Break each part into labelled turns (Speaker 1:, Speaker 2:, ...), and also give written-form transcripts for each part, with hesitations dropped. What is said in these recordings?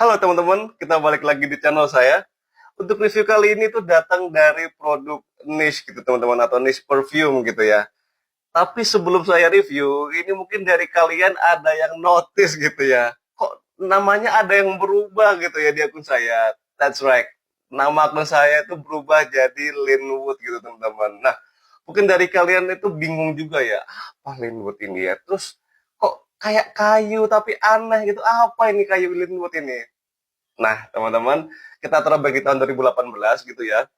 Speaker 1: Halo teman-teman, kita balik lagi di channel saya. Untuk review kali ini tuh datang dari produk niche gitu teman-teman, atau niche perfume gitu ya. Tapi sebelum saya review, ini mungkin dari kalian ada yang notice gitu ya. Kok namanya ada yang berubah gitu ya di akun saya. That's right. Nama akun saya itu berubah jadi Linwood gitu teman-teman. Nah, mungkin dari kalian itu bingung juga ya. Apa Linwood ini ya? Terus kok kayak kayu tapi aneh gitu. Apa ini kayu Linwood ini? Nah, teman-teman, kita terbang di tahun 2018 gitu ya.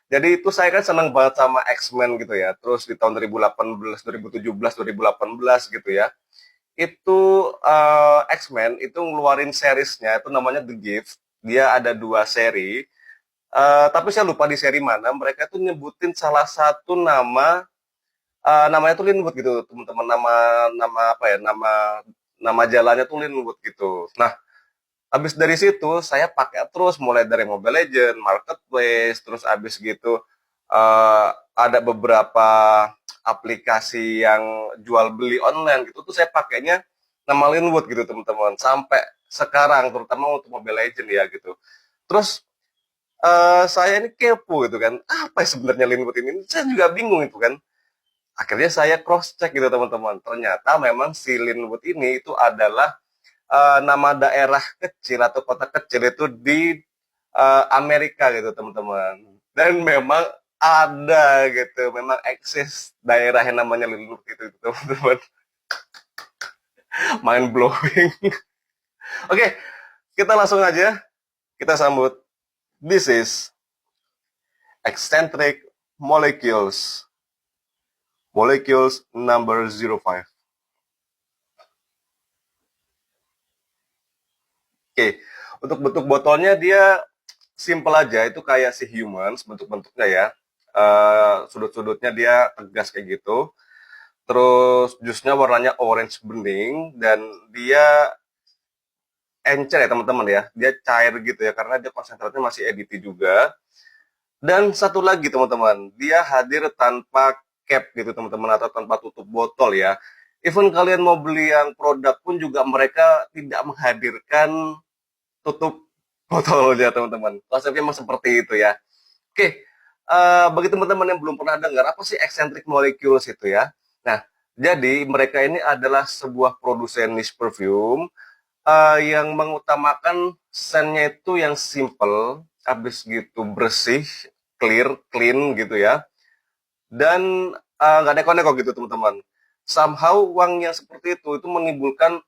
Speaker 1: Jadi itu saya kan senang banget sama X-Men gitu ya. Terus di tahun 2018, 2017, 2018 gitu ya. Itu X-Men itu ngeluarin seriesnya itu namanya The Gift. Dia ada dua seri. Tapi saya lupa di seri mana. Mereka tuh nyebutin salah satu nama, namanya tuh Linwood gitu, teman-teman. Nama nama apa ya? Nama jalannya tuh Linwood gitu. Nah, habis dari situ saya pakai terus mulai dari Mobile Legend, Marketplace, terus habis gitu ada beberapa aplikasi yang jual beli online gitu tuh saya pakainya nama Linwood gitu teman-teman sampai sekarang terutama untuk Mobile Legend ya gitu. Terus saya ini kepo gitu kan, apa ya sebenarnya Linwood ini? Saya juga bingung itu kan. Akhirnya saya cross check gitu teman-teman. Ternyata memang si Linwood ini itu adalah nama daerah kecil atau kota kecil itu di Amerika gitu teman-teman. Dan memang ada gitu, memang eksis daerah yang namanya Linwood itu teman-teman. Mind blowing. Oke, kita langsung aja kita sambut. This is eccentric molecules. Molecules number 05. Oke, untuk bentuk botolnya dia simple aja, itu kayak si humans bentuk-bentuknya ya. Sudut-sudutnya dia tegas kayak gitu. Terus jusnya warnanya orange bening dan dia encer ya teman-teman ya. Dia cair gitu ya karena dia konsentratnya masih EDT juga. Dan satu lagi teman-teman, dia hadir tanpa cap gitu teman-teman atau tanpa tutup botol ya. Even kalian mau beli yang produk pun juga mereka tidak menghadirkan tutup botolnya teman-teman. Konsepnya memang seperti itu ya. Oke, bagi teman-teman yang belum pernah dengar apa sih eccentric molecules itu ya. Nah, jadi mereka ini adalah sebuah produsen niche perfume yang mengutamakan scentnya itu yang simple, habis gitu bersih, clear, clean gitu ya. Dan nggak neko-neko gitu teman-teman. Somehow wangi yang seperti itu menimbulkan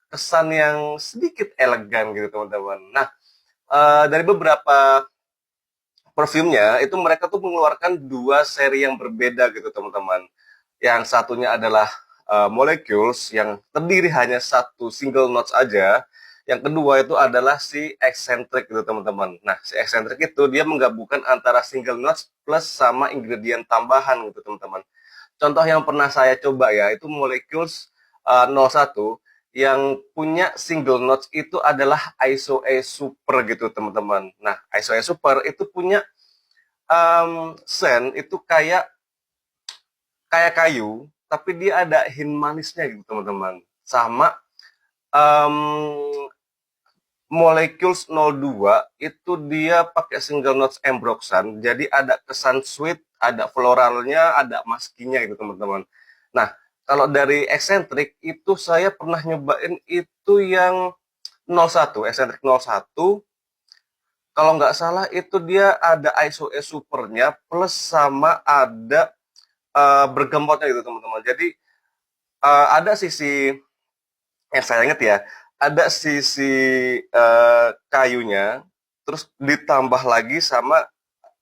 Speaker 1: kesan yang sedikit elegan gitu teman-teman. Nah, dari beberapa perfumnya itu mereka tuh mengeluarkan dua seri yang berbeda gitu teman-teman. Yang satunya adalah Molecules yang terdiri hanya satu single notes aja. Yang kedua itu adalah si Eccentric gitu teman-teman. Nah, si Eccentric itu dia menggabungkan antara single notes plus sama ingredient tambahan gitu teman-teman. Contoh yang pernah saya coba ya, itu Molecules 01 yang punya single notes itu adalah ISOE Super gitu teman-teman. Nah, ISOE Super itu punya scent itu kayak kayak kayu, tapi dia ada hint manisnya gitu teman-teman. Sama um, Molecules 02 itu dia pakai single notes Ambroxan, jadi ada kesan sweet, ada floralnya, ada maskinya gitu teman-teman. Nah, kalau dari Eccentric itu saya pernah nyobain itu yang 01, Eccentric 01. Kalau nggak salah itu dia ada ISOE supernya plus sama ada bergembotnya gitu teman-teman. Jadi ada sisi yang saya ingat ya, ada sisi kayunya, terus ditambah lagi sama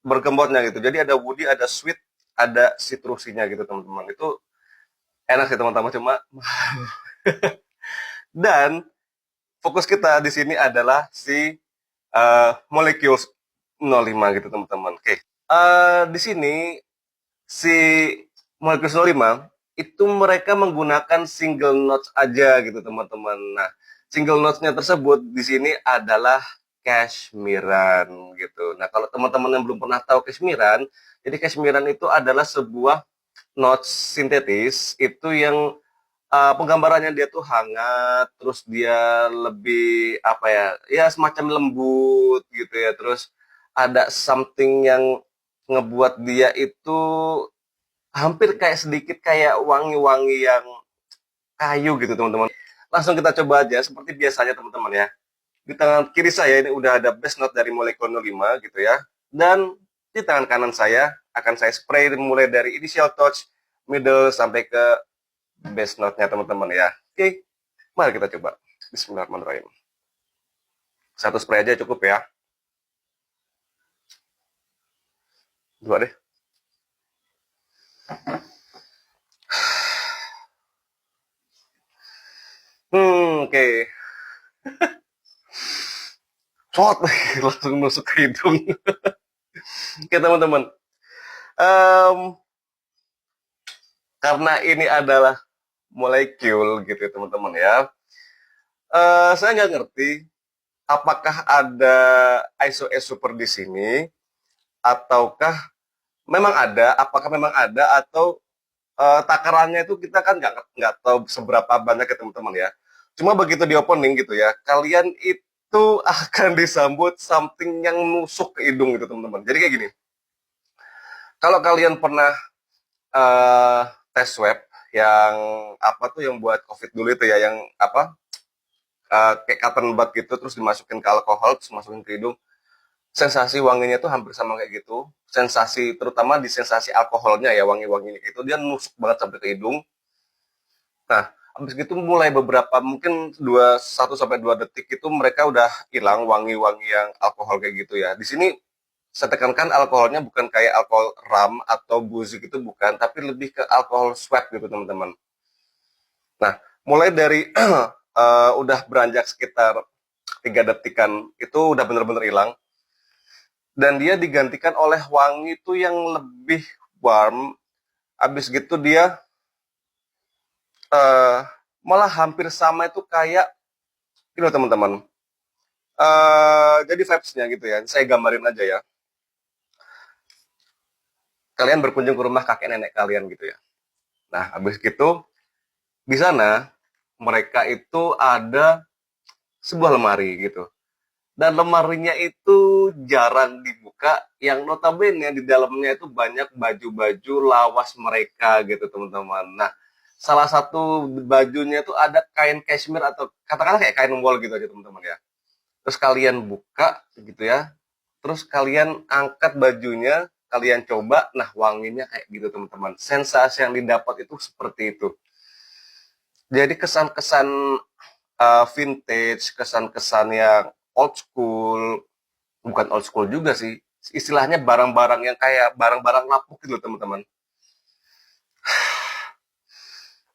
Speaker 1: bergembotnya gitu. Jadi ada woody, ada sweet, ada citrusinya gitu teman-teman. Itu enak sih teman-teman, cuma dan fokus kita di sini adalah si molecules 05 gitu teman-teman. Oke. Di sini si molecules 05 itu mereka menggunakan single notes aja gitu teman-teman. Nah, single notes-nya tersebut di sini adalah cashmerean gitu. Nah, kalau teman-teman yang belum pernah tahu cashmerean, jadi cashmerean itu adalah sebuah notes sintetis itu yang penggambarannya dia tuh hangat, terus dia lebih apa ya, ya semacam lembut gitu ya. Terus ada something yang ngebuat dia itu hampir kayak sedikit kayak wangi-wangi yang kayu gitu teman-teman. Langsung kita coba aja seperti biasanya teman-teman ya. Di tangan kiri saya ini udah ada base note dari Molecular 05 gitu ya. Dan di tangan kanan saya akan saya spray mulai dari initial touch, middle sampai ke base note-nya teman-teman ya. Oke, mari kita coba. Bismillahirrahmanirrahim. Satu spray aja cukup ya. Dua deh. Oke. Shot langsung masuk ke hidung. Oke teman-teman. Em, karena ini adalah molekul gitu ya teman-teman ya. Saya nggak ngerti apakah ada ISO super di sini ataukah memang ada, apakah memang ada atau takarannya itu kita kan nggak tahu seberapa banyak ya teman-teman ya. Cuma begitu di opening gitu ya, kalian itu akan disambut something yang nusuk ke hidung gitu teman-teman. Jadi kayak gini, kalau kalian pernah eh, tes swab yang apa tuh yang buat COVID dulu itu ya, yang apa kayak cotton bud gitu, terus dimasukin ke alkohol, terus masukin ke hidung, sensasi wanginya tuh hampir sama kayak gitu. Sensasi terutama di sensasi alkoholnya ya, wangi-wanginya itu dia nusuk banget sampai ke hidung. Nah, habis gitu mulai beberapa mungkin 1 sampai 2 detik itu mereka udah hilang wangi-wangi yang alkohol kayak gitu ya. Di sini saya tekankan alkoholnya bukan kayak alkohol rum atau buzik itu bukan, tapi lebih ke alkohol sweat gitu teman-teman. Nah, mulai dari udah beranjak sekitar 3 detikan itu udah bener-bener hilang dan dia digantikan oleh wangi itu yang lebih warm. Habis gitu dia eh, malah hampir sama itu kayak gitu teman-teman. Jadi vibes-nya gitu ya. Saya gambarin aja ya. Kalian berkunjung ke rumah kakek nenek kalian gitu ya. Nah, habis gitu di sana mereka itu ada sebuah lemari gitu. Dan lemarinya itu jarang dibuka, yang notabene di dalamnya itu banyak baju-baju lawas mereka gitu teman-teman. Nah, salah satu bajunya itu ada kain cashmere atau katakanlah kayak kain wol gitu aja teman-teman ya. Terus kalian buka gitu ya, terus kalian angkat bajunya, kalian coba, nah wanginya kayak gitu teman-teman. Sensasi yang didapat itu seperti itu. Jadi kesan-kesan vintage, kesan-kesan yang old school, bukan old school juga sih, istilahnya barang-barang yang kayak barang-barang lapuk gitu teman-teman.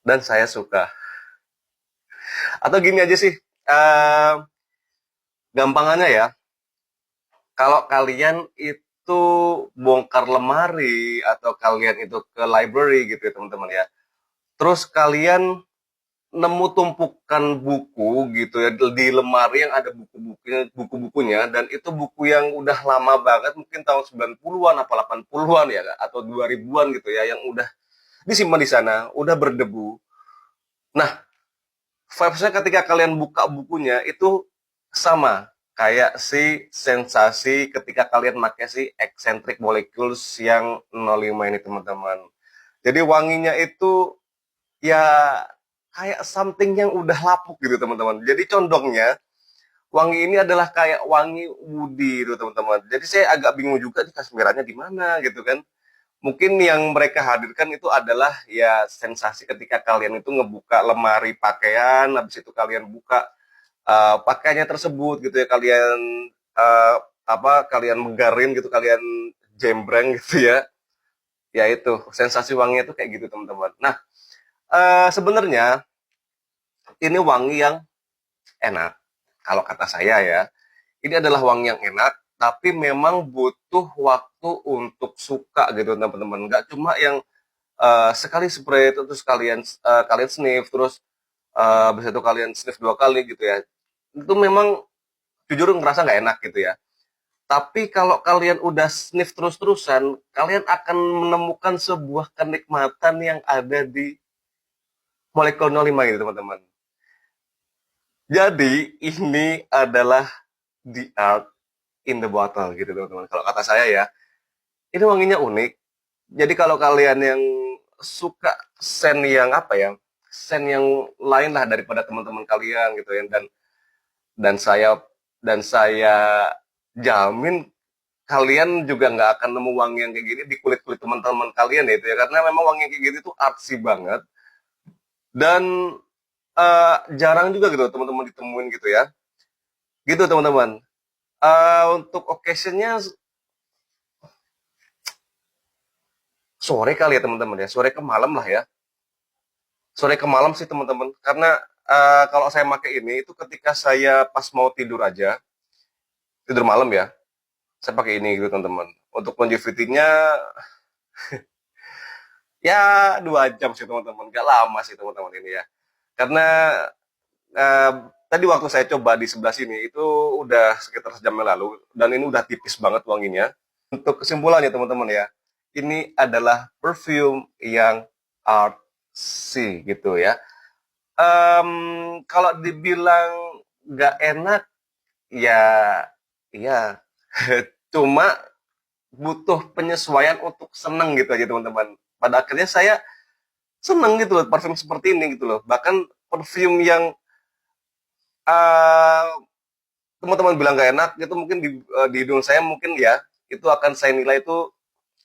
Speaker 1: Dan saya suka. Atau gini aja sih, gampangannya ya, kalau kalian itu bongkar lemari atau kalian itu ke library gitu ya teman-teman ya, terus kalian nemu tumpukan buku gitu ya di lemari yang ada buku-bukunya dan itu buku yang udah lama banget mungkin tahun 90-an apa 80-an ya atau 2000-an gitu ya yang udah disimpan di sana, udah berdebu. Nah, vibes-nya ketika kalian buka bukunya itu sama kayak si sensasi ketika kalian pakai si eccentric molecules yang 05 ini teman-teman. Jadi wanginya itu ya kayak something yang udah lapuk gitu teman-teman. Jadi condongnya wangi ini adalah kayak wangi woody gitu teman-teman. Jadi saya agak bingung juga di kasmirannya di mana gitu kan. Mungkin yang mereka hadirkan itu adalah ya sensasi ketika kalian itu ngebuka lemari pakaian, habis itu kalian buka pakaiannya tersebut gitu ya, kalian uh, kalian megarin gitu, kalian jembreng gitu ya. Ya itu sensasi wanginya itu kayak gitu teman-teman. Nah, sebenarnya ini wangi yang enak. Kalau kata saya ya, ini adalah wangi yang enak, tapi memang butuh waktu untuk suka gitu teman-teman. Nggak cuma yang sekali spray itu terus kalian sniff terus habis itu kalian sniff 2 kali gitu ya. Itu memang jujur ngerasa nggak enak gitu ya. Tapi kalau kalian udah sniff terus-terusan, kalian akan menemukan sebuah kenikmatan yang ada di molekul 05 gitu teman-teman. Jadi ini adalah the art in the bottle gitu teman-teman. Kalau kata saya ya, ini wanginya unik. Jadi kalau kalian yang suka scent yang apa ya, scent yang lain lah daripada teman-teman kalian gitu ya, dan saya dan saya jamin kalian juga nggak akan nemu wangi yang kayak gini di kulit-kulit teman-teman kalian ya itu ya, karena memang wangi yang kayak gini tuh artsy banget dan jarang juga gitu teman-teman ditemuin gitu ya. Gitu teman-teman. Untuk occasionnya sore kali ya teman-teman ya, sore ke malam lah ya. Sore ke malam sih teman-teman, karena kalau saya pakai ini itu ketika saya pas mau tidur aja, tidur malam ya, saya pakai ini gitu teman-teman. Untuk longevity-nya ya 2 jam sih teman-teman, gak lama sih teman-teman ini ya. Karena eh, tadi waktu saya coba di sebelah sini itu udah sekitar sejam yang lalu dan ini udah tipis banget wanginya. Untuk kesimpulannya teman-teman ya, ini adalah perfume yang artsy gitu ya. Kalau dibilang nggak enak, ya, ya, cuma butuh penyesuaian untuk seneng gitu aja teman-teman. Pada akhirnya saya seneng gitu loh, parfum seperti ini gitu loh. Bahkan parfum yang uh, teman-teman bilang nggak enak, itu mungkin di hidung saya mungkin ya, itu akan saya nilai itu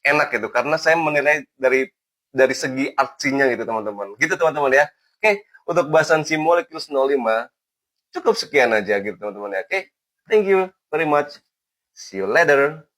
Speaker 1: enak gitu. Karena saya menilai dari segi artsinya gitu teman-teman. Gitu teman-teman ya. Oke, untuk bahasan si Molecules 05, cukup sekian aja gitu teman-teman ya. Oke, thank you very much. See you later.